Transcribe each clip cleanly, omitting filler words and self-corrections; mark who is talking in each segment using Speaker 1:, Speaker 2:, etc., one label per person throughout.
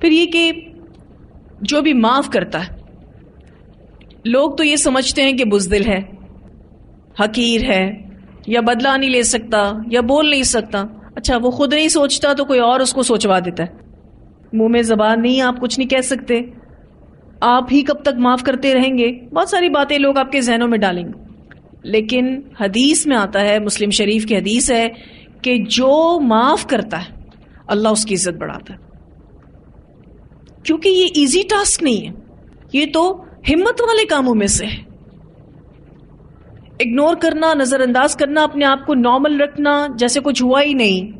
Speaker 1: پھر یہ کہ جو بھی معاف کرتا ہے، لوگ تو یہ سمجھتے ہیں کہ بزدل ہے، حقیر ہے، یا بدلہ نہیں لے سکتا، یا بول نہیں سکتا. اچھا وہ خود نہیں سوچتا تو کوئی اور اس کو سوچوا دیتا ہے. منہ میں زبان نہیں، آپ کچھ نہیں کہہ سکتے، آپ ہی کب تک معاف کرتے رہیں گے؟ بہت ساری باتیں لوگ آپ کے ذہنوں میں ڈالیں گے. لیکن حدیث میں آتا ہے، مسلم شریف کی حدیث ہے کہ جو معاف کرتا ہے اللہ اس کی عزت بڑھاتا ہے. کیونکہ یہ ایزی ٹاسک نہیں ہے، یہ تو ہمت والے کاموں میں سے ہے. اگنور کرنا، نظر انداز کرنا، اپنے آپ کو نارمل رکھنا جیسے کچھ ہوا ہی نہیں.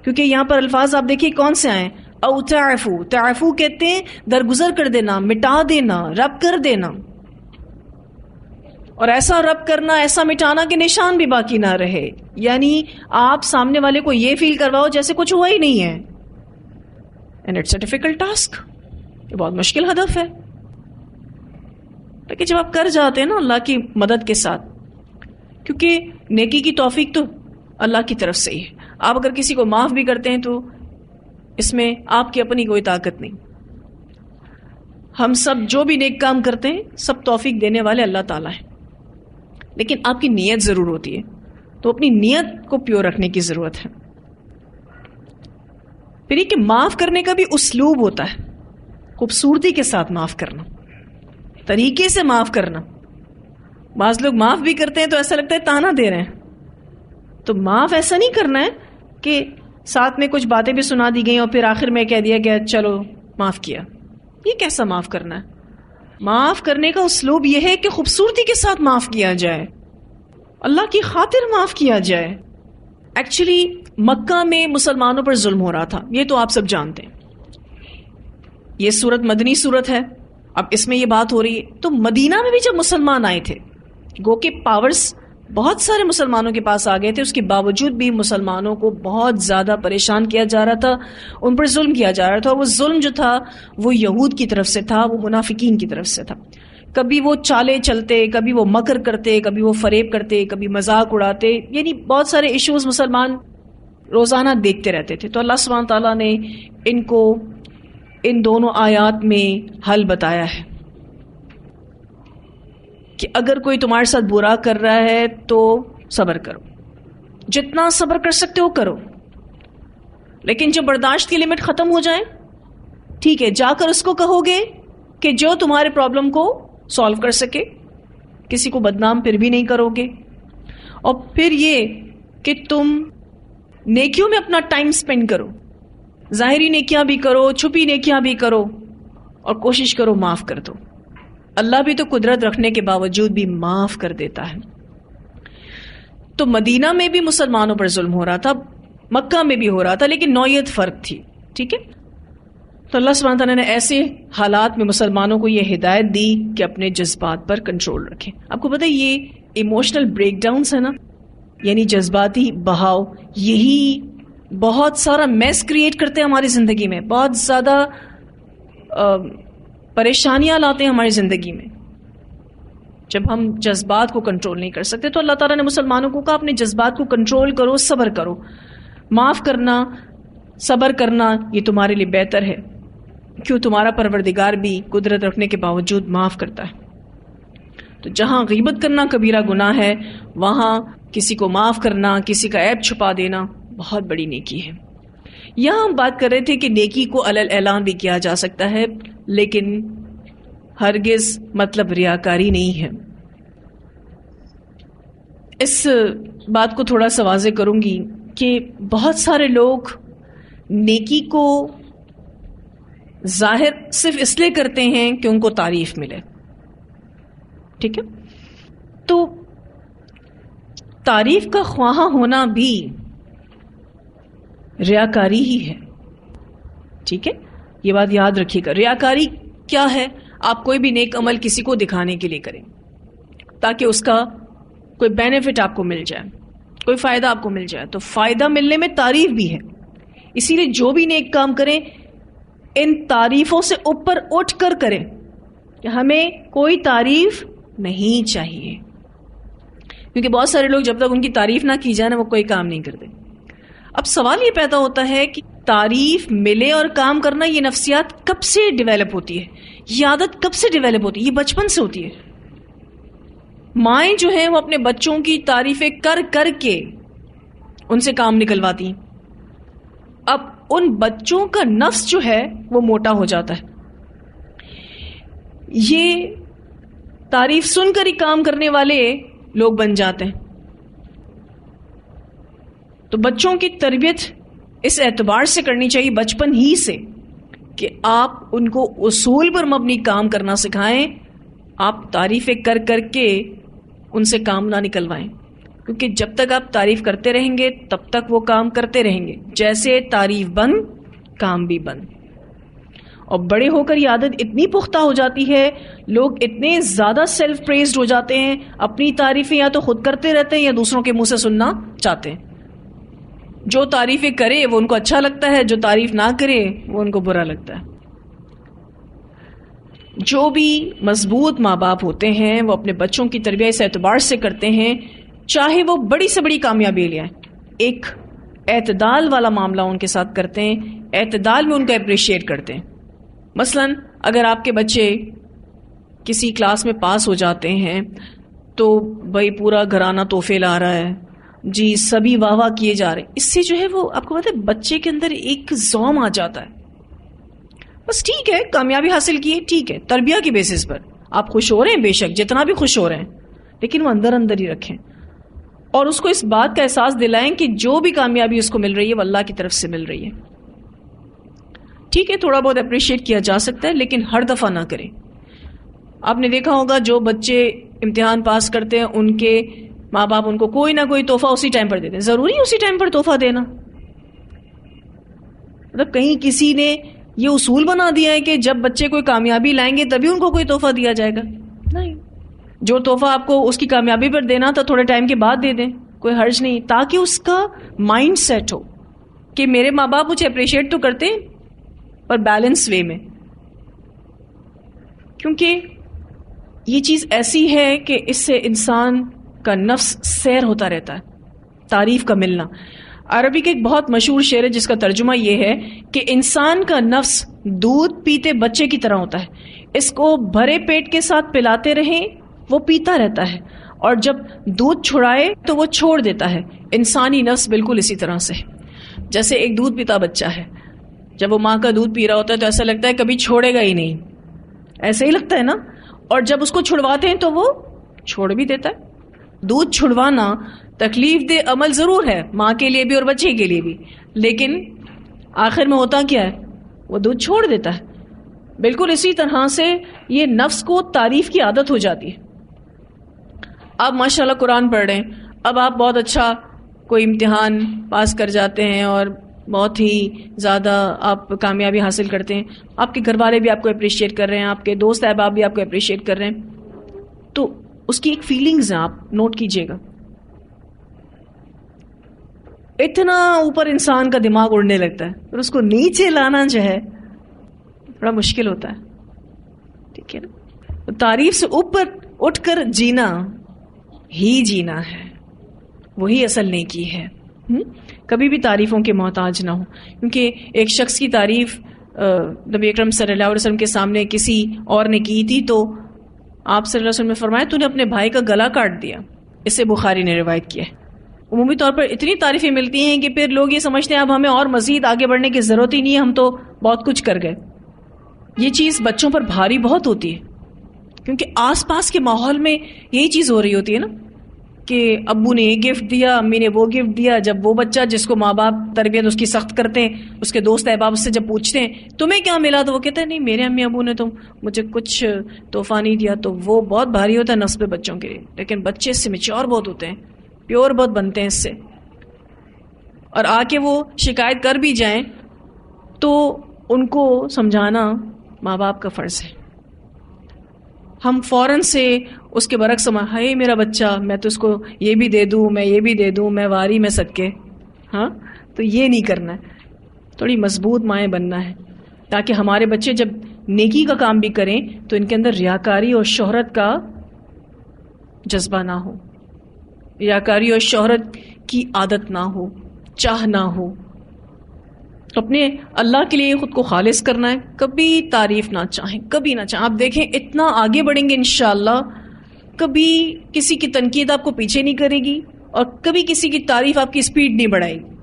Speaker 1: کیونکہ یہاں پر الفاظ آپ دیکھیے کون سے آئے. او تعفو، تعفو کہتے ہیں درگزر کر دینا، مٹا دینا، رب کر دینا. اور ایسا رب کرنا، ایسا مٹانا کہ نشان بھی باقی نہ رہے. یعنی آپ سامنے والے کو یہ فیل کرواؤ جیسے کچھ ہوا ہی نہیں ہے. And it's a difficult task, یہ بہت مشکل ہدف ہے. لیکن جب آپ کر جاتے ہیں نا اللہ کی مدد کے ساتھ، کیونکہ نیکی کی توفیق تو اللہ کی طرف سے ہی ہے. آپ اگر کسی کو معاف بھی کرتے ہیں تو اس میں آپ کی اپنی کوئی طاقت نہیں. ہم سب جو بھی نیک کام کرتے ہیں سب توفیق دینے والے اللہ تعالیٰ ہیں. لیکن آپ کی نیت ضرور ہوتی ہے، تو اپنی نیت کو پیور رکھنے کی ضرورت ہے. پھر یہ کہ معاف کرنے کا بھی اسلوب ہوتا ہے، خوبصورتی کے ساتھ معاف کرنا، طریقے سے معاف کرنا. بعض لوگ معاف بھی کرتے ہیں تو ایسا لگتا ہے تانا دے رہے ہیں. تو معاف ایسا نہیں کرنا ہے کہ ساتھ میں کچھ باتیں بھی سنا دی گئیں اور پھر آخر میں کہہ دیا گیا چلو معاف کیا. یہ کیسا معاف کرنا ہے؟ معاف کرنے کا اسلوب یہ ہے کہ خوبصورتی کے ساتھ معاف کیا جائے، اللہ کی خاطر معاف کیا جائے. ایکچولی مکہ میں مسلمانوں پر ظلم ہو رہا تھا، یہ تو آپ سب جانتے ہیں. یہ صورت مدنی صورت ہے، اب اس میں یہ بات ہو رہی ہے. تو مدینہ میں بھی جب مسلمان آئے تھے، گو کہ پاورز بہت سارے مسلمانوں کے پاس آ گئے تھے، اس کے باوجود بھی مسلمانوں کو بہت زیادہ پریشان کیا جا رہا تھا، ان پر ظلم کیا جا رہا تھا. اور وہ ظلم جو تھا وہ یہود کی طرف سے تھا، وہ منافقین کی طرف سے تھا. کبھی وہ چالے چلتے، کبھی وہ مکر کرتے، کبھی وہ فریب کرتے، کبھی مذاق اڑاتے. یعنی بہت سارے ایشوز مسلمان روزانہ دیکھتے رہتے تھے. تو اللہ سبحانہ تعالیٰ نے ان کو ان دونوں آیات میں حل بتایا ہے کہ اگر کوئی تمہارے ساتھ برا کر رہا ہے تو صبر کرو، جتنا صبر کر سکتے ہو کرو. لیکن جب برداشت کی لمٹ ختم ہو جائے، ٹھیک ہے، جا کر اس کو کہو گے کہ جو تمہارے پرابلم کو سالو کر سکے. کسی کو بدنام پھر بھی نہیں کرو گے. اور پھر یہ کہ تم نیکیوں میں اپنا ٹائم سپینڈ کرو، ظاہری نیکیاں بھی کرو، چھپی نیکیاں بھی کرو، اور کوشش کرو معاف کر دو. اللہ بھی تو قدرت رکھنے کے باوجود بھی معاف کر دیتا ہے. تو مدینہ میں بھی مسلمانوں پر ظلم ہو رہا تھا، مکہ میں بھی ہو رہا تھا، لیکن نوعیت فرق تھی. ٹھیک ہے، تو اللہ سبحانہ تعالیٰ نے ایسے حالات میں مسلمانوں کو یہ ہدایت دی کہ اپنے جذبات پر کنٹرول رکھیں. آپ کو پتہ ہے یہ ایموشنل بریک ڈاؤنز ہے نا، یعنی جذباتی بہاؤ، یہی بہت سارا میس کریٹ کرتے ہیں ہماری زندگی میں، بہت زیادہ پریشانیاں لاتے ہیں ہماری زندگی میں جب ہم جذبات کو کنٹرول نہیں کر سکتے. تو اللہ تعالیٰ نے مسلمانوں کو کہا اپنے جذبات کو کنٹرول کرو، صبر کرو. معاف کرنا، صبر کرنا یہ تمہارے لیے بہتر ہے، کیوں تمہارا پروردگار بھی قدرت رکھنے کے باوجود معاف کرتا ہے. تو جہاں غیبت کرنا کبیرہ گناہ ہے، وہاں کسی کو معاف کرنا، کسی کا عیب چھپا دینا بہت بڑی نیکی ہے. یہاں ہم بات کر رہے تھے کہ نیکی کو علل اعلان بھی کیا جا سکتا ہے، لیکن ہرگز مطلب ریاکاری نہیں ہے. اس بات کو تھوڑا سا واضح کروں گی کہ بہت سارے لوگ نیکی کو ظاہر صرف اس لیے کرتے ہیں کہ ان کو تعریف ملے. ٹھیک ہے، تو تعریف کا خواہاں ہونا بھی ریاکاری ہی ہے. ٹھیک ہے، یہ بات یاد رکھیے گا. ریاکاری کیا ہے؟ آپ کوئی بھی نیک عمل کسی کو دکھانے کے لیے کریں تاکہ اس کا کوئی بینیفٹ آپ کو مل جائے، کوئی فائدہ آپ کو مل جائے. تو فائدہ ملنے میں تعریف بھی ہے. اسی لیے جو بھی نیک کام کریں ان تعریفوں سے اوپر اٹھ کر کریں کہ ہمیں کوئی تعریف نہیں چاہیے. کیونکہ بہت سارے لوگ جب تک ان کی تعریف نہ کی جائے نا وہ کوئی کام نہیں کرتے. اب سوال یہ پیدا ہوتا ہے کہ تعریف ملے اور کام کرنا، یہ نفسیات کب سے ڈیولپ ہوتی ہے، یہ عادت کب سے ڈیولپ ہوتی ہے؟ یہ بچپن سے ہوتی ہے. مائیں جو ہیں وہ اپنے بچوں کی تعریفیں کر کر کے ان سے کام نکلواتی ہیں. اب ان بچوں کا نفس جو ہے وہ موٹا ہو جاتا ہے. یہ تعریف سن کر ہی کام کرنے والے لوگ بن جاتے ہیں. تو بچوں کی تربیت اس اعتبار سے کرنی چاہیے بچپن ہی سے کہ آپ ان کو اصول پر مبنی کام کرنا سکھائیں. آپ تعریفیں کر کر کے ان سے کام نہ نکلوائیں، کیونکہ جب تک آپ تعریف کرتے رہیں گے تب تک وہ کام کرتے رہیں گے. جیسے تعریف بند کام بھی بند. اور بڑے ہو کر یہ عادت اتنی پختہ ہو جاتی ہے، لوگ اتنے زیادہ سیلف پریزڈ ہو جاتے ہیں، اپنی تعریفیں یا تو خود کرتے رہتے ہیں یا دوسروں کے منہ سے سننا چاہتے ہیں. جو تعریفیں کرے وہ ان کو اچھا لگتا ہے، جو تعریف نہ کرے وہ ان کو برا لگتا ہے. جو بھی مضبوط ماں باپ ہوتے ہیں وہ اپنے بچوں کی تربیت اس اعتبار سے کرتے ہیں، چاہے وہ بڑی سے بڑی کامیابی لے آئیں، ایک اعتدال والا معاملہ ان کے ساتھ کرتے ہیں، اعتدال میں ان کو اپریشیٹ کرتے ہیں. مثلا اگر آپ کے بچے کسی کلاس میں پاس ہو جاتے ہیں تو بھائی پورا گھرانہ تحفے لا رہا ہے، جی سبھی واہ واہ کیے جا رہے ہیں، اس سے جو ہے وہ آپ کو پتہ ہے بچے کے اندر ایک زوم آ جاتا ہے. بس ٹھیک ہے کامیابی حاصل کی ہے، ٹھیک ہے تربیہ کی بیسس پر آپ خوش ہو رہے ہیں، بے شک جتنا بھی خوش ہو رہے ہیں، لیکن وہ اندر اندر ہی رکھیں اور اس کو اس بات کا احساس دلائیں کہ جو بھی کامیابی اس کو مل رہی ہے وہ اللہ کی طرف سے مل رہی ہے. ٹھیک ہے تھوڑا بہت اپریشیٹ کیا جا سکتا ہے لیکن ہر دفعہ نہ کریں. آپ نے دیکھا ہوگا جو بچے امتحان پاس کرتے ہیں ان کے ماں باپ ان کو کوئی نہ کوئی تحفہ اسی ٹائم پر دیتے ہیں. ضروری اسی ٹائم پر تحفہ دینا؟ مطلب کہیں کسی نے یہ اصول بنا دیا ہے کہ جب بچے کوئی کامیابی لائیں گے تبھی ان کو کوئی تحفہ دیا جائے گا؟ نہیں. جو تحفہ آپ کو اس کی کامیابی پر دینا تھا تھوڑے ٹائم کے بعد دے دیں، کوئی حرج نہیں، تاکہ اس کا مائنڈ سیٹ ہو کہ میرے ماں باپ مجھے اپریشیٹ تو کرتے ہیں پر بیلنس وے میں. کیونکہ یہ چیز ایسی ہے کہ اس سے انسان کا نفس سیر ہوتا رہتا ہے. تعریف کا ملنا، عربی کے ایک بہت مشہور شعر ہے جس کا ترجمہ یہ ہے کہ انسان کا نفس دودھ پیتے بچے کی طرح ہوتا ہے، اس کو بھرے پیٹ کے ساتھ پلاتے رہیں وہ پیتا رہتا ہے، اور جب دودھ چھڑائے تو وہ چھوڑ دیتا ہے. انسانی نفس بالکل اسی طرح سے جیسے ایک دودھ پیتا بچہ ہے، جب وہ ماں کا دودھ پی رہا ہوتا ہے تو ایسا لگتا ہے کبھی چھوڑے گا ہی نہیں، ایسا ہی لگتا ہے نا. اور جب اس کو چھڑواتے ہیں تو وہ چھوڑ بھی دیتا ہے. دودھ چھڑوانا تکلیف دہ عمل ضرور ہے ماں کے لیے بھی اور بچے کے لیے بھی، لیکن آخر میں ہوتا کیا ہے؟ وہ دودھ چھوڑ دیتا ہے. بالکل اسی طرح سے یہ نفس کو تعریف کی عادت ہو جاتی ہے. آپ ماشاءاللہ قرآن پڑھ رہے ہیں، اب آپ بہت اچھا کوئی امتحان پاس کر جاتے ہیں اور بہت ہی زیادہ آپ کامیابی حاصل کرتے ہیں، آپ کے گھر والے بھی آپ کو اپریشیٹ کر رہے ہیں، آپ کے دوست احباب بھی آپ کو اپریشیٹ کر رہے ہیں، تو اس کی ایک فیلنگز ہیں، آپ نوٹ کیجئے گا. اتنا اوپر انسان کا دماغ اڑنے لگتا ہے اور اس کو نیچے لانا جو ہے بڑا مشکل ہوتا ہے. ٹھیک ہے نا؟ تعریف سے اوپر اٹھ کر جینا ہی جینا ہے، وہی اصل نیکی ہے. کبھی بھی تعریفوں کے محتاج نہ ہو، کیونکہ ایک شخص کی تعریف نبی اکرم صلی اللہ علیہ وسلم کے سامنے کسی اور نے کی تھی تو آپ صلی اللہ علیہ وسلم نے فرمایا تو نے اپنے بھائی کا گلا کاٹ دیا. اس سے بخاری نے روایت کیا ہے. عمومی طور پر اتنی تعریفیں ملتی ہیں کہ پھر لوگ یہ سمجھتے ہیں اب ہمیں اور مزید آگے بڑھنے کی ضرورت ہی نہیں ہے، ہم تو بہت کچھ کر گئے. یہ چیز بچوں پر بھاری بہت ہوتی ہے کیونکہ آس پاس کے ماحول میں یہی چیز ہو رہی ہوتی ہے نا کہ ابو نے یہ گفٹ دیا، امی نے وہ گفٹ دیا. جب وہ بچہ جس کو ماں باپ تربیت اس کی سخت کرتے ہیں، اس کے دوست احباب اس سے جب پوچھتے ہیں تمہیں کیا ملا تو وہ کہتے ہیں نہیں میرے امی ابو نے تو مجھے کچھ تحفہ نہیں دیا. تو وہ بہت بھاری ہوتا ہے نفس پہ بچوں کے لیے. لیکن بچے اس سے میچور بہت ہوتے ہیں، پیور بہت بنتے ہیں اس سے، اور آ کے وہ شکایت کر بھی جائیں تو ان کو سمجھانا ماں باپ کا فرض ہے. ہم فوراً سے اس کے برعکس ہے میرا بچہ، میں تو اس کو یہ بھی دے دوں، میں یہ بھی دے دوں، میں واری میں صدقے. ہاں تو یہ نہیں کرنا ہے. تھوڑی مضبوط مائیں بننا ہے تاکہ ہمارے بچے جب نیکی کا کام بھی کریں تو ان کے اندر ریاکاری اور شہرت کا جذبہ نہ ہو، ریاکاری اور شہرت کی عادت نہ ہو، چاہ نہ ہو. اپنے اللہ کے لیے خود کو خالص کرنا ہے، کبھی تعریف نہ چاہیں، کبھی نہ چاہیں. آپ دیکھیں اتنا آگے بڑھیں گے انشاءاللہ، کبھی کسی کی تنقید آپ کو پیچھے نہیں کرے گی اور کبھی کسی کی تعریف آپ کی سپیڈ نہیں بڑھائے گی.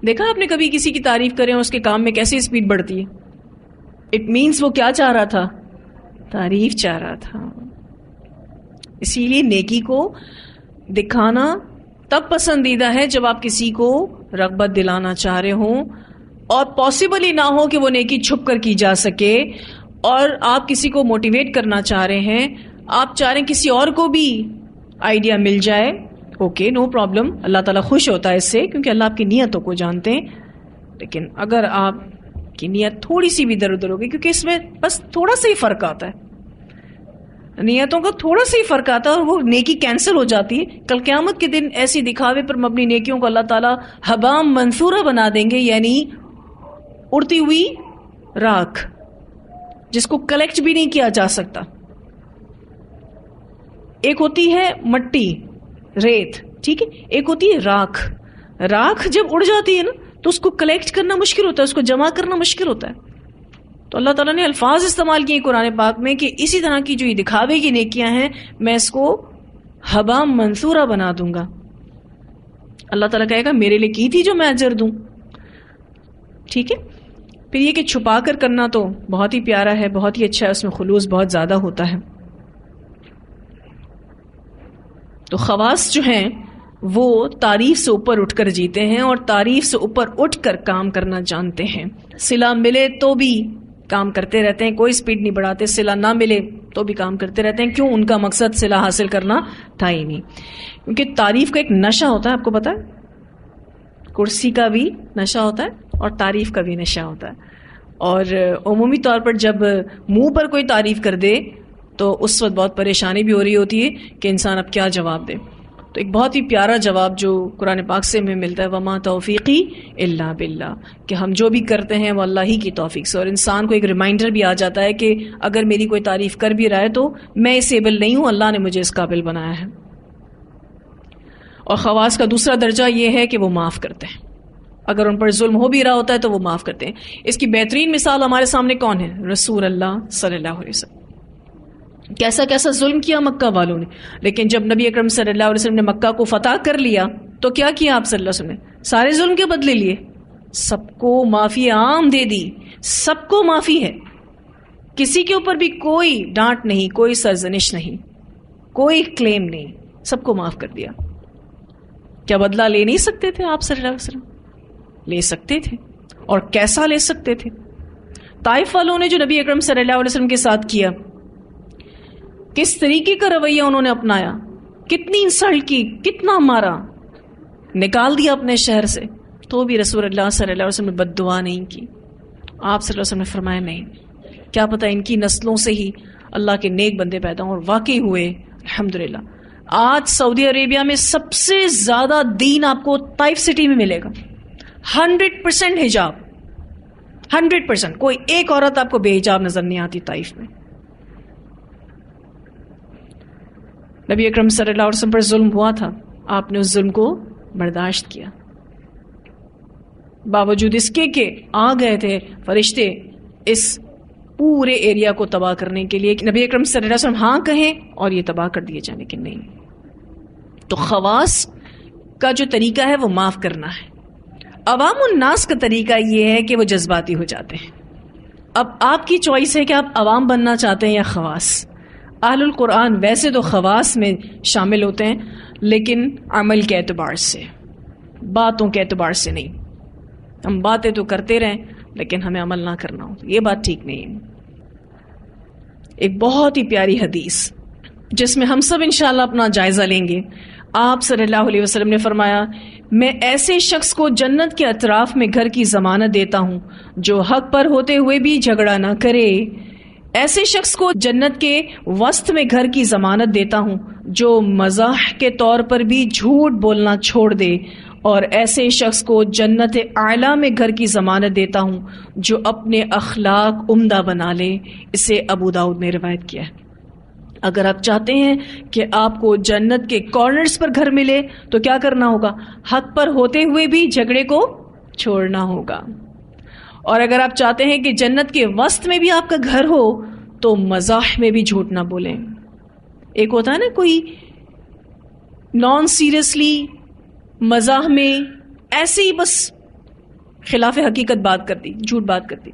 Speaker 1: دیکھا آپ نے کبھی کسی کی تعریف کریں اور اس کے کام میں کیسی سپیڈ بڑھتی ہے؟ اٹ مینس وہ کیا چاہ رہا تھا؟ تعریف چاہ رہا تھا. اسی لیے نیکی کو دکھانا تب پسندیدہ ہے جب آپ کسی کو رغبت دلانا چاہ رہے ہوں اور پاسبل ہی نہ ہو کہ وہ نیکی چھپ کر کی جا سکے، اور آپ کسی کو موٹیویٹ کرنا چاہ رہے ہیں، آپ چاہ رہے ہیں کسی اور کو بھی آئیڈیا مل جائے. اوکے، نو پرابلم، اللہ تعالیٰ خوش ہوتا ہے اس سے کیونکہ اللہ آپ کی نیتوں کو جانتے ہیں. لیکن اگر آپ کی نیت تھوڑی سی بھی ادھر ادھر ہوگی، کیونکہ اس میں بس تھوڑا سا ہی فرق آتا ہے، نیتوں کا تھوڑا سا ہی فرق آتا ہے اور وہ نیکی کینسل ہو جاتی ہے. کل قیامت کے دن ایسی دکھاوے پر مبنی نیکیوں کو اللہ تعالیٰ حبام منثورہ بنا دیں گے، یعنی اڑتی ہوئی راکھ جس کو کلیکٹ بھی نہیں کیا جا سکتا. ایک ہوتی ہے مٹی، ریت، ٹھیک ہے، ایک ہوتی ہے راکھ. راکھ جب اڑ جاتی ہے نا تو اس کو کلیکٹ کرنا مشکل ہوتا ہے، اس کو جمع کرنا مشکل ہوتا ہے. تو اللہ تعالیٰ نے الفاظ استعمال کیے قرآن پاک میں کہ اسی طرح کی جو یہ دکھاوے کی نیکیاں ہیں میں اس کو حبا منصورہ بنا دوں گا. اللہ تعالیٰ کہے گا میرے لیے کی تھی جو میں اجر دوں. ٹھیک ہے. پھر یہ کہ چھپا کر کرنا تو بہت ہی پیارا ہے، بہت ہی اچھا ہے، اس میں خلوص بہت زیادہ ہوتا ہے. تو خواص جو ہیں وہ تعریف سے اوپر اٹھ کر جیتے ہیں اور تعریف سے اوپر اٹھ کر کام کرنا جانتے ہیں. صلہ ملے تو بھی کام کرتے رہتے ہیں، کوئی سپیڈ نہیں بڑھاتے. صلہ نہ ملے تو بھی کام کرتے رہتے ہیں. کیوں؟ ان کا مقصد صلہ حاصل کرنا تھا ہی نہیں. کیونکہ تعریف کا ایک نشہ ہوتا ہے، آپ کو پتا ہے، کرسی کا بھی نشہ ہوتا ہے اور تعریف کا بھی نشہ ہوتا ہے. اور عمومی طور پر جب منہ پر کوئی تعریف کر دے تو اس وقت بہت پریشانی بھی ہو رہی ہوتی ہے کہ انسان اب کیا جواب دے. تو ایک بہت ہی پیارا جواب جو قرآن پاک سے ہمیں ملتا ہے، وما توفیقی الا باللہ، کہ ہم جو بھی کرتے ہیں وہ اللہ ہی کی توفیق سے. اور انسان کو ایک ریمائنڈر بھی آ جاتا ہے کہ اگر میری کوئی تعریف کر بھی رہا ہے تو میں اس ایبل نہیں ہوں، اللہ نے مجھے اس قابل بنایا ہے. اور خواص کا دوسرا درجہ یہ ہے کہ وہ معاف کرتے ہیں. اگر ان پر ظلم ہو بھی رہا ہوتا ہے تو وہ معاف کرتے ہیں. اس کی بہترین مثال ہمارے سامنے کون ہے؟ رسول اللہ صلی اللہ علیہ وسلم. کیسا کیسا ظلم کیا مکہ والوں نے، لیکن جب نبی اکرم صلی اللہ علیہ وسلم نے مکہ کو فتح کر لیا تو کیا کیا آپ صلی اللہ علیہ وسلم نے؟ سارے ظلم کے بدلے لیے، سب کو معافی عام دے دی. سب کو معافی ہے، کسی کے اوپر بھی کوئی ڈانٹ نہیں، کوئی سرزنش نہیں، کوئی کلیم نہیں، سب کو معاف کر دیا. کیا بدلہ لے نہیں سکتے تھے آپ صلی اللہ علیہ وسلم؟ لے سکتے تھے. اور کیسا لے سکتے تھے؟ طائف والوں نے جو نبی اکرم صلی اللہ علیہ وسلم کے ساتھ کیا، کس طریقے کا رویہ انہوں نے اپنایا، کتنی انسلٹ کی، کتنا مارا، نکال دیا اپنے شہر سے، تو بھی رسول اللہ صلی اللہ علیہ وسلم نے بد دعا نہیں کی. آپ صلی اللہ علیہ وسلم نے فرمایا نہیں، کیا پتہ ان کی نسلوں سے ہی اللہ کے نیک بندے پیدا ہوں، اور واقعی ہوئے الحمدللہ. آج سعودی عربیہ میں سب سے زیادہ دین آپ کو طائف سٹی میں ملے گا. 100% حجاب، 100%. کوئی ایک عورت آپ کو بے حجاب نظر نہیں آتی طائف میں. نبی اکرم صلی اللہ علیہ وسلم پر ظلم ہوا تھا، آپ نے اس ظلم کو برداشت کیا، باوجود اس کے کہ آ گئے تھے فرشتے اس پورے ایریا کو تباہ کرنے کے لیے. نبی اکرم صلی اللہ علیہ وسلم ہاں کہیں اور یہ تباہ کر دیے جانے کے نہیں. تو خواص کا جو طریقہ ہے وہ معاف کرنا ہے. عوام الناس کا طریقہ یہ ہے کہ وہ جذباتی ہو جاتے ہیں. اب آپ کی چوائس ہے کہ آپ عوام بننا چاہتے ہیں یا خواص. اہل القرآن ویسے تو خواص میں شامل ہوتے ہیں لیکن عمل کے اعتبار سے، باتوں کے اعتبار سے نہیں. ہم باتیں تو کرتے رہیں لیکن ہمیں عمل نہ کرنا ہو، یہ بات ٹھیک نہیں ہے. ایک بہت ہی پیاری حدیث جس میں ہم سب انشاءاللہ اپنا جائزہ لیں گے. آپ صلی اللہ علیہ وسلم نے فرمایا، میں ایسے شخص کو جنت کے اطراف میں گھر کی ضمانت دیتا ہوں جو حق پر ہوتے ہوئے بھی جھگڑا نہ کرے. ایسے شخص کو جنت کے وسط میں گھر کی ضمانت دیتا ہوں جو مزاح کے طور پر بھی جھوٹ بولنا چھوڑ دے. اور ایسے شخص کو جنت اعلیٰ میں گھر کی ضمانت دیتا ہوں جو اپنے اخلاق عمدہ بنا لے. اسے ابو داؤد نے روایت کیا ہے. اگر آپ چاہتے ہیں کہ آپ کو جنت کے کارنرز پر گھر ملے تو کیا کرنا ہوگا؟ حق پر ہوتے ہوئے بھی جھگڑے کو چھوڑنا ہوگا. اور اگر آپ چاہتے ہیں کہ جنت کے وسط میں بھی آپ کا گھر ہو تو مزاح میں بھی جھوٹ نہ بولیں. ایک ہوتا ہے نا کوئی نان سیریسلی مزاح میں ایسے ہی بس خلاف حقیقت بات کرتی، جھوٹ بات کرتی،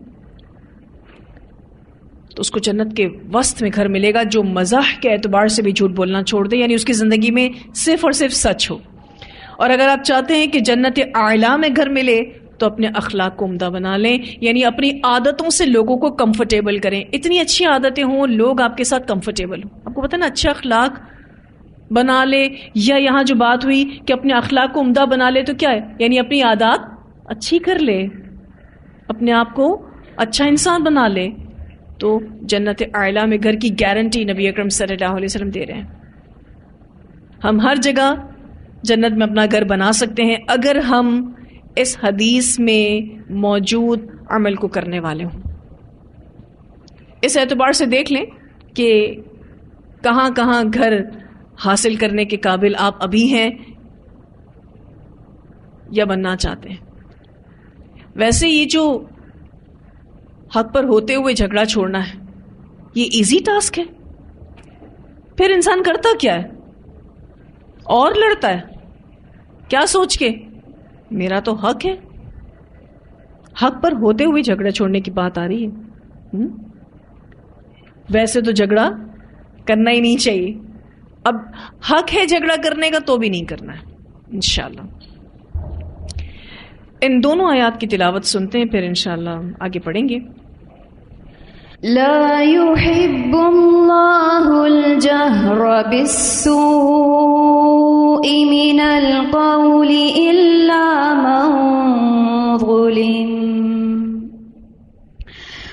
Speaker 1: تو اس کو جنت کے وسط میں گھر ملے گا جو مزاح کے اعتبار سے بھی جھوٹ بولنا چھوڑ دے، یعنی اس کی زندگی میں صرف اور صرف سچ ہو. اور اگر آپ چاہتے ہیں کہ جنت اعلیٰ میں گھر ملے تو اپنے اخلاق کو عمدہ بنا لیں، یعنی اپنی عادتوں سے لوگوں کو کمفرٹیبل کریں. اتنی اچھی عادتیں ہوں لوگ آپ کے ساتھ کمفرٹیبل ہوں. آپ کو پتہ نا، اچھے اخلاق بنا لے، یا یہاں جو بات ہوئی کہ اپنے اخلاق کو عمدہ بنا لے، تو کیا ہے؟ یعنی اپنی عادات اچھی کر لے، اپنے آپ کو اچھا انسان بنا لے، تو جنت اعلیٰ میں گھر کی گارنٹی نبی اکرم صلی اللہ علیہ وسلم دے رہے ہیں. ہم ہر جگہ جنت میں اپنا گھر بنا سکتے ہیں اگر ہم اس حدیث میں موجود عمل کو کرنے والے ہوں. اس اعتبار سے دیکھ لیں کہ کہاں کہاں گھر حاصل کرنے کے قابل آپ ابھی ہیں یا بننا چاہتے ہیں. ویسے یہ جو حق پر ہوتے ہوئے جھگڑا چھوڑنا ہے، یہ ایزی ٹاسک ہے. پھر انسان کرتا کیا ہے؟ اور لڑتا ہے. کیا سوچ کے؟ میرا تو حق ہے. حق پر ہوتے ہوئے جھگڑا چھوڑنے کی بات آ رہی ہے. ویسے تو جھگڑا کرنا ہی نہیں چاہیے. اب حق ہے جھگڑا کرنے کا تو بھی نہیں کرنا ہے انشاءاللہ. ان دونوں آیات کی تلاوت سنتے ہیں، پھر انشاءاللہ آگے پڑھیں گے.
Speaker 2: لا يحب اللہ الجہر بالسوء من القول الا من ظلم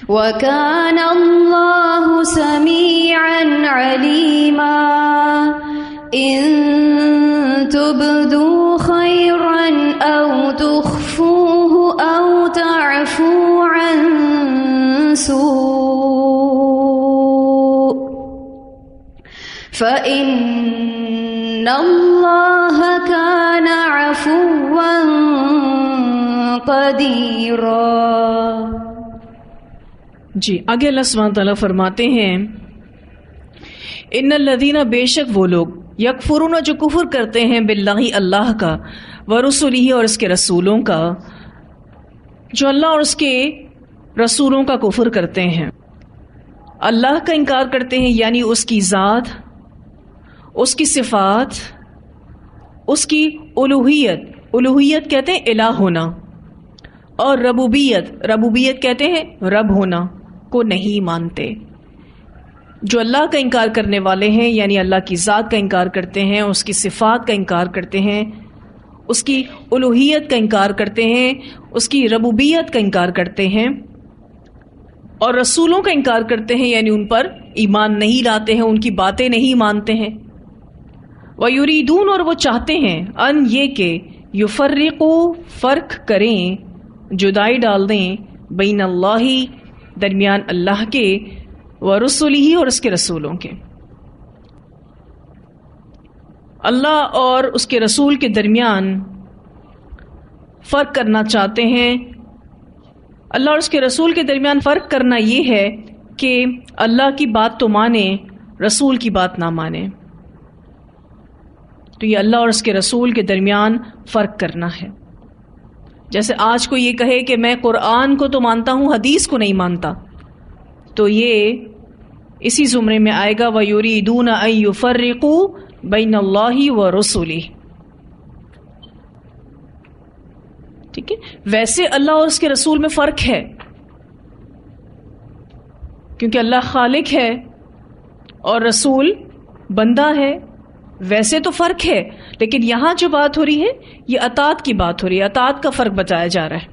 Speaker 2: وكان اللہ سمیعا علیما ان تبدوا خیرا او تخفوه او تعفو عن سوء فإن اللہ کان عفوا قدیرا.
Speaker 1: جی آگے اللہ سبحانہ تعالیٰ فرماتے ہیں ان الذین، بے شک وہ لوگ، یکفرون جو کفر کرتے ہیں، باللہ اللہ کا، ورسلہ اور اس کے رسولوں کا، جو اللہ اور اس کے رسولوں کا کفر کرتے ہیں، اللہ کا انکار کرتے ہیں، یعنی اس کی ذات، اس کی صفات، اس کی الوہیت، الوہیت کہتے ہیں الہ ہونا، اور ربوبیت، ربوبیت کہتے ہیں رب ہونا، کو نہیں مانتے. جو اللہ کا انکار کرنے والے ہیں، یعنی اللہ کی ذات کا انکار کرتے ہیں، اس کی صفات کا انکار کرتے ہیں، اس کی الوہیت کا انکار کرتے ہیں، اس کی ربوبیت کا انکار کرتے ہیں، اور رسولوں کا انکار کرتے ہیں، یعنی ان پر ایمان نہیں لاتے ہیں، ان کی باتیں نہیں مانتے ہیں. وَيُرِيدُونَ، اور وہ چاہتے ہیں، ان یہ کہ یفرقوا، فرق کریں، جدائی ڈال دیں، بین اللہ، درمیان اللہ کے، ورسلہ اور اس کے رسولوں کے. اللہ اور اس کے رسول کے درمیان فرق کرنا چاہتے ہیں. اللہ اور اس کے رسول کے درمیان فرق کرنا یہ ہے کہ اللہ کی بات تو مانے، رسول کی بات نہ مانے. تو یہ اللہ اور اس کے رسول کے درمیان فرق کرنا ہے. جیسے آج کو یہ کہے کہ میں قرآن کو تو مانتا ہوں، حدیث کو نہیں مانتا، تو یہ اسی زمرے میں آئے گا وَيُرِيدُونَ أَن يُفَرِّقُوا بَيْنَ اللَّهِ وَرُسُلِهِ. ٹھیک ہے. ویسے اللہ اور اس کے رسول میں فرق ہے، کیونکہ اللہ خالق ہے اور رسول بندہ ہے. ویسے تو فرق ہے، لیکن یہاں جو بات ہو رہی ہے یہ اطاعت کی بات ہو رہی ہے، اطاعت کا فرق بتایا جا رہا ہے.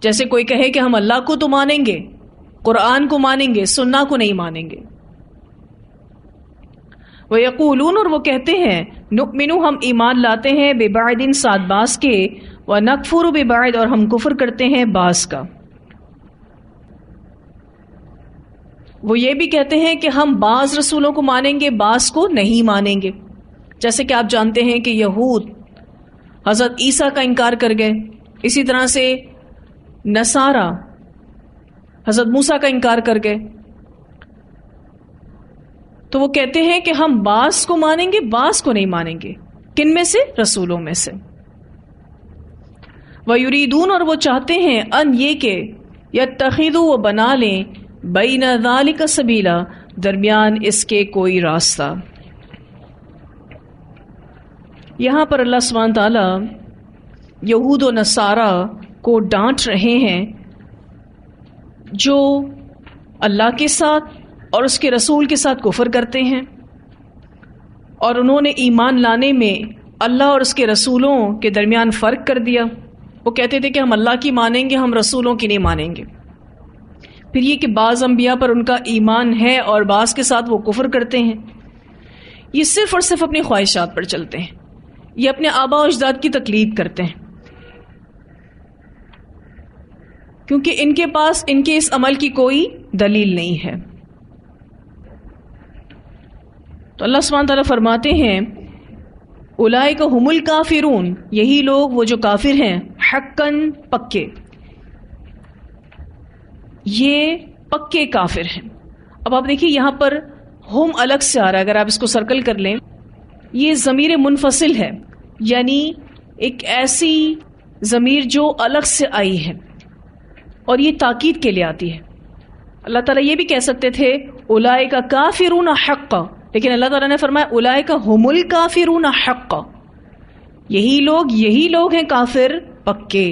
Speaker 1: جیسے کوئی کہے کہ ہم اللہ کو تو مانیں گے، قرآن کو مانیں گے، سنہ کو نہیں مانیں گے. وَيَقُولُونَ، اور وہ کہتے ہیں، نُؤْمِنُ، ہم ایمان لاتے ہیں، بِبَعْضٍ، ساتھ بعض کے، وَنَكْفُرُ بِبَعْضٍ، اور ہم کفر کرتے ہیں بعض کا. وہ یہ بھی کہتے ہیں کہ ہم بعض رسولوں کو مانیں گے، بعض کو نہیں مانیں گے. جیسے کہ آپ جانتے ہیں کہ یہود حضرت عیسیٰ کا انکار کر گئے، اسی طرح سے نصارہ حضرت موسیٰ کا انکار کر گئے. تو وہ کہتے ہیں کہ ہم بعض کو مانیں گے، بعض کو نہیں مانیں گے. کن میں سے؟ رسولوں میں سے. وَيُرِيدُونَ اور وہ چاہتے ہیں ان یہ کہ يَتَّخِذُوا وہ بنا لیں بَيْنَ ذَلِكَ سَبِيلًا درمیان اس کے کوئی راستہ. یہاں پر اللہ سبحانہ تعالیٰ یہود و نصارہ کو ڈانٹ رہے ہیں جو اللہ کے ساتھ اور اس کے رسول کے ساتھ کفر کرتے ہیں، اور انہوں نے ایمان لانے میں اللہ اور اس کے رسولوں کے درمیان فرق کر دیا. وہ کہتے تھے کہ ہم اللہ کی مانیں گے، ہم رسولوں کی نہیں مانیں گے. پھر یہ کہ بعض انبیاء پر ان کا ایمان ہے اور بعض کے ساتھ وہ کفر کرتے ہیں. یہ صرف اور صرف اپنی خواہشات پر چلتے ہیں، یہ اپنے آباء و اجداد کی تقلید کرتے ہیں، کیونکہ ان کے پاس ان کے اس عمل کی کوئی دلیل نہیں ہے. تو اللہ سبحانہ تعالیٰ فرماتے ہیں اولئک ھم الکافرون، یہی لوگ وہ جو کافر ہیں، حقاً پکے، یہ پکے کافر ہیں. اب آپ دیکھیے یہاں پر ہم الگ سے آ رہا ہے، اگر آپ اس کو سرکل کر لیں یہ ضمیر منفصل ہے، یعنی ایک ایسی ضمیر جو الگ سے آئی ہے اور یہ تاکید کے لیے آتی ہے. اللہ تعالیٰ یہ بھی کہہ سکتے تھے اولئک کافرون حقا، لیکن اللہ تعالیٰ نے فرمایا اولئک ھم الکافرون حقا، یہی لوگ ہیں کافر پکے.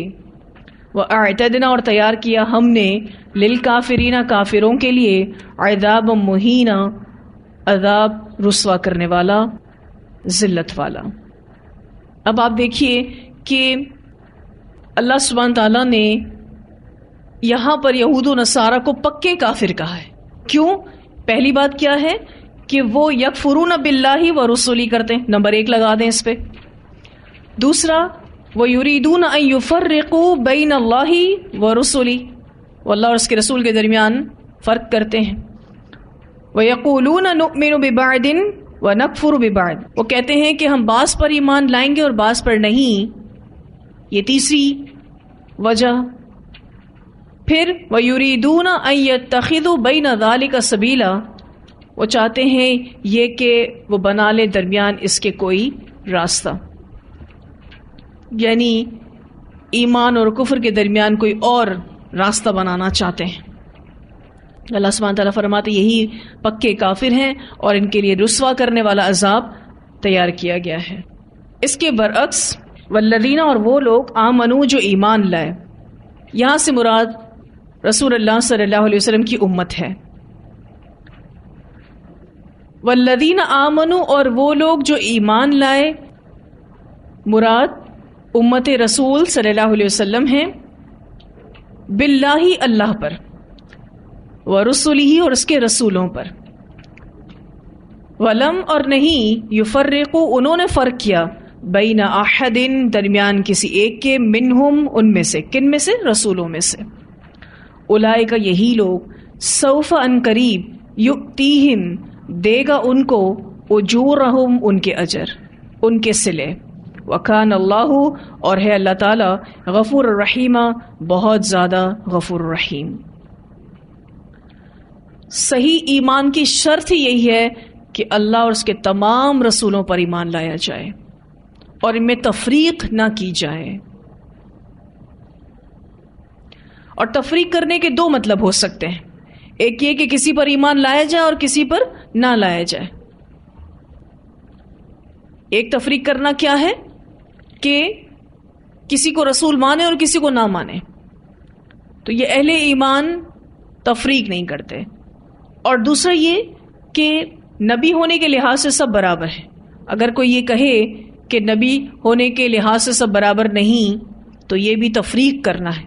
Speaker 1: وَأَعْتَدْنَا اور تیار کیا ہم نے للکافرین کافروں کے لیے عذاب مہینا، عذاب رسوا کرنے والا، ذلت والا. اب آپ دیکھیے کہ اللہ سبحانہ تعالیٰ نے یہاں پر یہود و نصارہ کو پکے کافر کہا ہے. کیوں؟ پہلی بات کیا ہے کہ وہ یکفرون باللہ و رسولی کرتے ہیں، نمبر 1 لگا دیں اس پہ. دوسرا وَيُرِيدُونَ أَن يُفَرِّقُوا بَيْنَ اللَّهِ وَرُسُلِهِ، وہ اللہ اور اس کے رسول کے درمیان فرق کرتے ہیں. وَيَقُولُونَ نُؤْمِنُ بِبَعْضٍ وَنَكْفُرُ بِبَعْضٍ، وہ کہتے ہیں کہ ہم بعض پر ایمان لائیں گے اور بعض پر نہیں. یہ تیسری وجہ. پھر وَيُرِيدُونَ أَن يَتَّخِذُوا بَيْنَ ذَلِكَ سَبِيلًا، وہ چاہتے ہیں یہ کہ وہ بنا لے درمیان اس کے کوئی راستہ، یعنی ایمان اور کفر کے درمیان کوئی اور راستہ بنانا چاہتے ہیں. اللہ سبحانہ تعالیٰ فرماتے یہی پکے کافر ہیں اور ان کے لیے رسوا کرنے والا عذاب تیار کیا گیا ہے. اس کے برعکس والذین، اور وہ لوگ آمنو جو ایمان لائے، یہاں سے مراد رسول اللہ صلی اللہ علیہ وسلم کی امت ہے. والذین آمنو، اور وہ لوگ جو ایمان لائے، مراد امت رسول صلی اللہ علیہ وسلم ہیں، باللہ اللہ پر، ورسلہ اور اس کے رسولوں پر، ولم اور نہیں، یفرقو انہوں نے فرق کیا، بین احد درمیان کسی ایک کے، منہم ان میں سے، کن میں سے؟ رسولوں میں سے. اولئک یہی لوگ، سوف ان قریب، یؤتیہم دے گا ان کو، اجورہم ان کے اجر، ان کے صلے. وکان اللہ اور ہے اللہ تعالی، غفور الرحیم بہت زیادہ غفور الرحیم. صحیح ایمان کی شرط ہی یہی ہے کہ اللہ اور اس کے تمام رسولوں پر ایمان لایا جائے اور ان میں تفریق نہ کی جائے. اور تفریق کرنے کے 2 مطلب ہو سکتے ہیں، ایک یہ کہ کسی پر ایمان لایا جائے اور کسی پر نہ لایا جائے. ایک تفریق کرنا کیا ہے کہ کسی کو رسول مانے اور کسی کو نہ مانے، تو یہ اہل ایمان تفریق نہیں کرتے. اور دوسرا یہ کہ نبی ہونے کے لحاظ سے سب برابر ہیں. اگر کوئی یہ کہے کہ نبی ہونے کے لحاظ سے سب برابر نہیں تو یہ بھی تفریق کرنا ہے.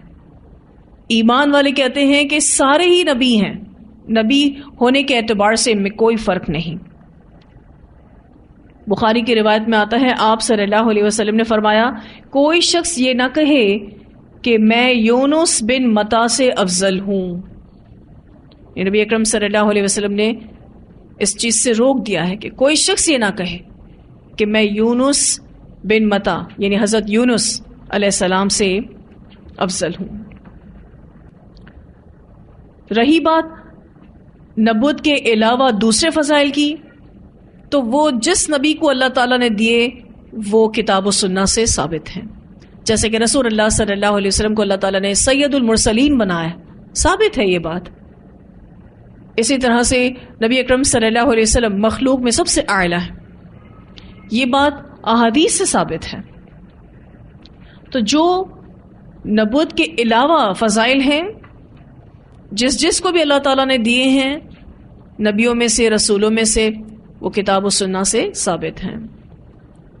Speaker 1: ایمان والے کہتے ہیں کہ سارے ہی نبی ہیں، نبی ہونے کے اعتبار سے ان میں کوئی فرق نہیں. بخاری کی روایت میں آتا ہے آپ صلی اللہ علیہ وسلم نے فرمایا کوئی شخص یہ نہ کہے کہ میں یونس بن متا سے افضل ہوں. نبی اکرم صلی اللہ علیہ وسلم نے اس چیز سے روک دیا ہے کہ کوئی شخص یہ نہ کہے کہ میں یونس بن متا یعنی حضرت یونس علیہ السلام سے افضل ہوں۔ رہی بات نبوت کے علاوہ دوسرے فضائل کی، تو وہ جس نبی کو اللہ تعالیٰ نے دیے وہ کتاب و سنت سے ثابت ہیں، جیسے کہ رسول اللہ صلی اللہ علیہ وسلم کو اللہ تعالیٰ نے سید المرسلین بنایا، ثابت ہے یہ بات۔ اسی طرح سے نبی اکرم صلی اللہ علیہ وسلم مخلوق میں سب سے اعلیٰ ہے، یہ بات احادیث سے ثابت ہے۔ تو جو نبوت کے علاوہ فضائل ہیں، جس کو بھی اللہ تعالیٰ نے دیے ہیں نبیوں میں سے، رسولوں میں سے، وہ کتاب و سنت سے ثابت ہیں،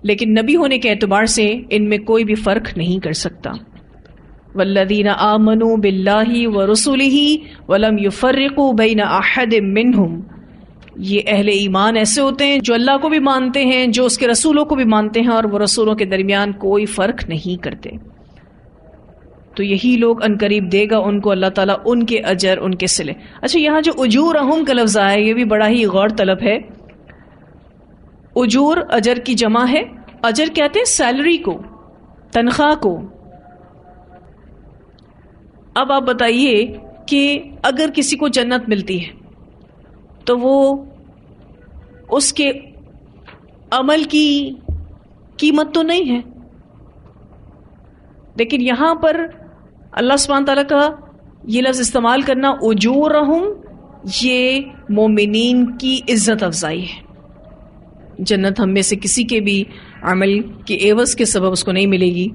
Speaker 1: لیکن نبی ہونے کے اعتبار سے ان میں کوئی بھی فرق نہیں کر سکتا۔ والذین آمنوا باللہ ورسلہ ولم یفرقوا بین احد منہم، یہ اہل ایمان ایسے ہوتے ہیں جو اللہ کو بھی مانتے ہیں، جو اس کے رسولوں کو بھی مانتے ہیں، اور وہ رسولوں کے درمیان کوئی فرق نہیں کرتے۔ تو یہی لوگ عنقریب دے گا ان کو اللہ تعالیٰ ان کے اجر، ان کے صلے۔ اچھا، یہاں جو اجورہم کا لفظ آیا ہے یہ بھی بڑا ہی غور طلب ہے۔ اجور اجر کی جمع ہے، اجر کہتے ہیں سیلری کو، تنخواہ کو۔ اب آپ بتائیے کہ اگر کسی کو جنت ملتی ہے تو وہ اس کے عمل کی قیمت تو نہیں ہے، لیکن یہاں پر اللہ سبحانہ تعالیٰ کا یہ لفظ استعمال کرنا اجورہم، یہ مومنین کی عزت افزائی ہے۔ جنت ہم میں سے کسی کے بھی عمل کے عوض کے سبب اس کو نہیں ملے گی،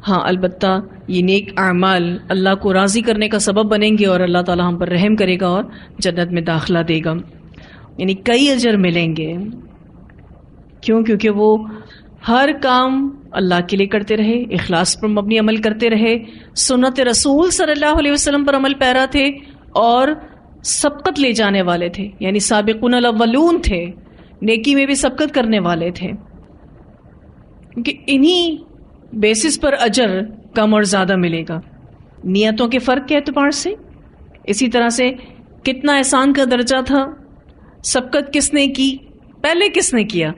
Speaker 1: ہاں البتہ یہ نیک اعمال اللہ کو راضی کرنے کا سبب بنیں گے اور اللہ تعالیٰ ہم پر رحم کرے گا اور جنت میں داخلہ دے گا، یعنی کئی اجر ملیں گے۔ کیوں؟ کیونکہ وہ ہر کام اللہ کے لیے کرتے رہے، اخلاص پر مبنی عمل کرتے رہے، سنت رسول صلی اللہ علیہ وسلم پر عمل پیرا تھے، اور سبقت لے جانے والے تھے، یعنی سابقون الاولون تھے، نیکی میں بھی سبقت کرنے والے تھے، کیونکہ انہی بیسس پر اجر کم اور زیادہ ملے گا، نیتوں کے فرق کے اعتبار سے۔ اسی طرح سے کتنا احسان کا درجہ تھا، سبقت کس نے کی، پہلے کس نے کیا،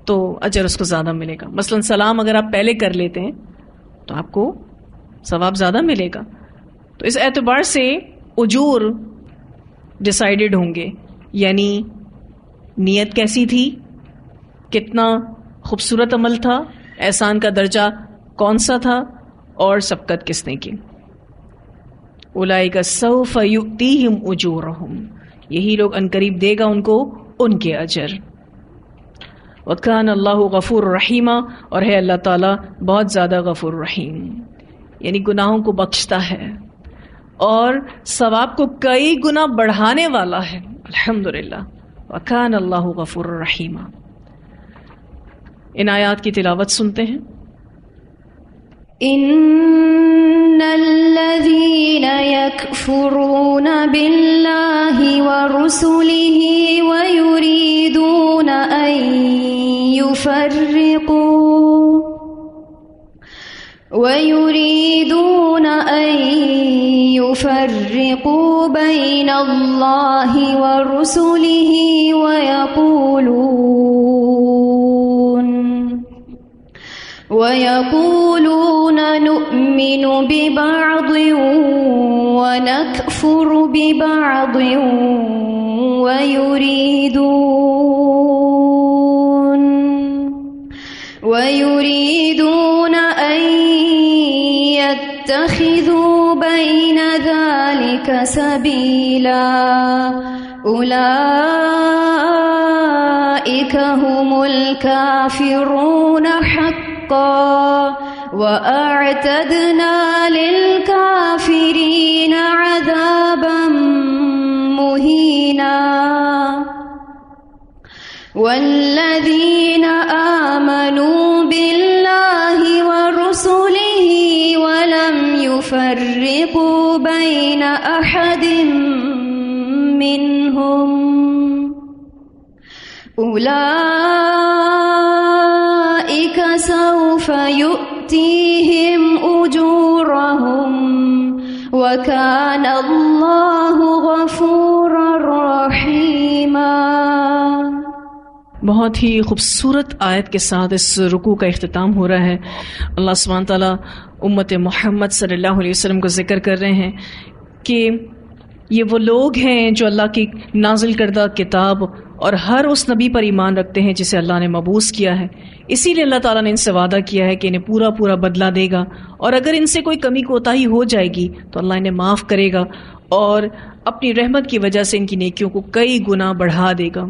Speaker 1: تو اجر اس کو زیادہ ملے گا۔ مثلا سلام اگر آپ پہلے کر لیتے ہیں تو آپ کو ثواب زیادہ ملے گا۔ تو اس اعتبار سے اجور ڈیسائیڈڈ ہوں گے، یعنی نیت کیسی تھی، کتنا خوبصورت عمل تھا، احسان کا درجہ کون سا تھا، اور سبقت کس نے کی۔ اولئک سوف یؤتیہم اجورہم، یہی لوگ عنقریب دے گا ان کو ان کے اجر۔ وَكَانَ اللَّهُ غَفُورٌ رَحِيمًا، اور ہے اللہ تعالیٰ بہت زیادہ غفور رحیم، یعنی گناہوں کو بخشتا ہے اور ثواب کو کئی گنا بڑھانے والا ہے، الحمدللہ۔ وَكَانَ اللَّهُ غَفُورٌ رَحِيمًا۔ ان آیات کی تلاوت سنتے ہیں۔
Speaker 2: ان الذين يكفرون بالله ورسله ويريدون أن يفرقوا بين الله ورسله ويقولون نؤمن ببعض ونكفر ببعض ويريدون أن يتخذوا بين ذلك سبيلا أولئك هم الكافرون حقا وأعتدنا للكافرين عذابا مهينا والذين آمنوا بالله ورسله ولم يفرقوا بين أحد منهم أولئك سوف يؤتيهم أجورهم وَكَانَ اللَّهُ غَفُورًا رَحِيمًا۔
Speaker 1: بہت ہی خوبصورت آیت کے ساتھ اس رکوع کا اختتام ہو رہا ہے۔ اللہ سبحانہ تعالیٰ امت محمد صلی اللہ علیہ وسلم کو ذکر کر رہے ہیں کہ یہ وہ لوگ ہیں جو اللہ کی نازل کردہ کتاب اور ہر اس نبی پر ایمان رکھتے ہیں جسے اللہ نے مبعوث کیا ہے۔ اسی لیے اللہ تعالیٰ نے ان سے وعدہ کیا ہے کہ انہیں پورا پورا بدلہ دے گا، اور اگر ان سے کوئی کمی کوتاہی ہو جائے گی تو اللہ انہیں معاف کرے گا، اور اپنی رحمت کی وجہ سے ان کی نیکیوں کو کئی گنا بڑھا دے گا۔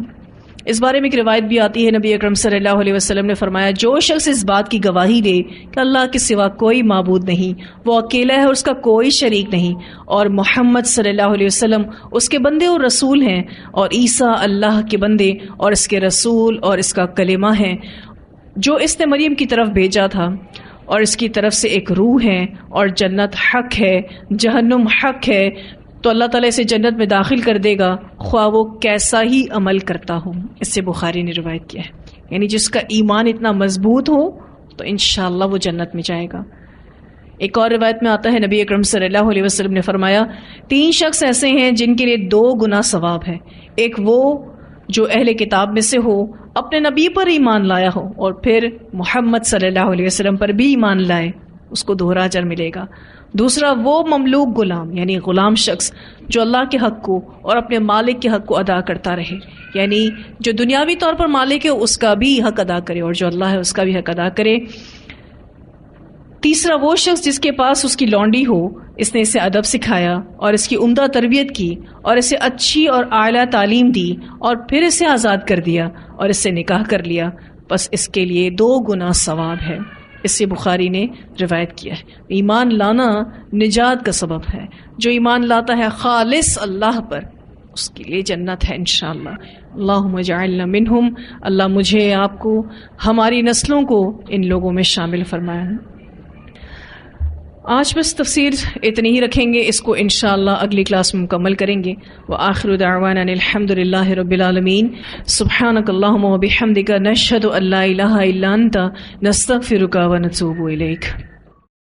Speaker 1: اس بارے میں ایک روایت بھی آتی ہے، نبی اکرم صلی اللہ علیہ وسلم نے فرمایا، جو شخص اس بات کی گواہی دے کہ اللہ کے سوا کوئی معبود نہیں، وہ اکیلا ہے، اس کا کوئی شریک نہیں، اور محمد صلی اللہ علیہ وسلم اس کے بندے اور رسول ہیں، اور عیسیٰ اللہ کے بندے اور اس کے رسول اور اس کا کلمہ ہیں، جو اس نے مریم کی طرف بھیجا تھا، اور اس کی طرف سے ایک روح ہے، اور جنت حق ہے، جہنم حق ہے، تو اللہ تعالیٰ اسے جنت میں داخل کر دے گا خواہ وہ کیسا ہی عمل کرتا ہو۔ اس سے بخاری نے روایت کیا ہے، یعنی جس کا ایمان اتنا مضبوط ہو تو انشاءاللہ وہ جنت میں جائے گا۔ ایک اور روایت میں آتا ہے، نبی اکرم صلی اللہ علیہ وسلم نے فرمایا، 3 شخص ایسے ہیں جن کے لیے 2 گنا ثواب ہے۔ ایک وہ جو اہل کتاب میں سے ہو، اپنے نبی پر ایمان لایا ہو، اور پھر محمد صلی اللہ علیہ وسلم پر بھی ایمان لائے، اس کو دوہرا اجر ملے گا۔ دوسرا وہ مملوک غلام، یعنی غلام شخص جو اللہ کے حق کو اور اپنے مالک کے حق کو ادا کرتا رہے، یعنی جو دنیاوی طور پر مالک ہے اس کا بھی حق ادا کرے، اور جو اللہ ہے اس کا بھی حق ادا کرے۔ تیسرا وہ شخص جس کے پاس اس کی لونڈی ہو، اس نے اسے ادب سکھایا اور اس کی عمدہ تربیت کی، اور اسے اچھی اور اعلیٰ تعلیم دی، اور پھر اسے آزاد کر دیا اور اس سے نکاح کر لیا، بس اس کے لیے 2 گنا ثواب ہے۔ اس سے بخاری نے روایت کیا ہے۔ ایمان لانا نجات کا سبب ہے، جو ایمان لاتا ہے خالص اللہ پر، اس کے لیے جنت ہے انشاءاللہ۔ اللہم اجعلنا منہم، اللہ مجھے، آپ کو، ہماری نسلوں کو ان لوگوں میں شامل فرمائے۔ آج بس تفسیر اتنی ہی رکھیں گے، اس کو انشاءاللہ اگلی کلاس میں مکمل کریں گے۔ وآخر دعوانا الحمدللہ رب العالمین، سبحانک اللہم وبحمدک، نشہد ان لا الہ الا انت، نستغفرک ونتوب الیک۔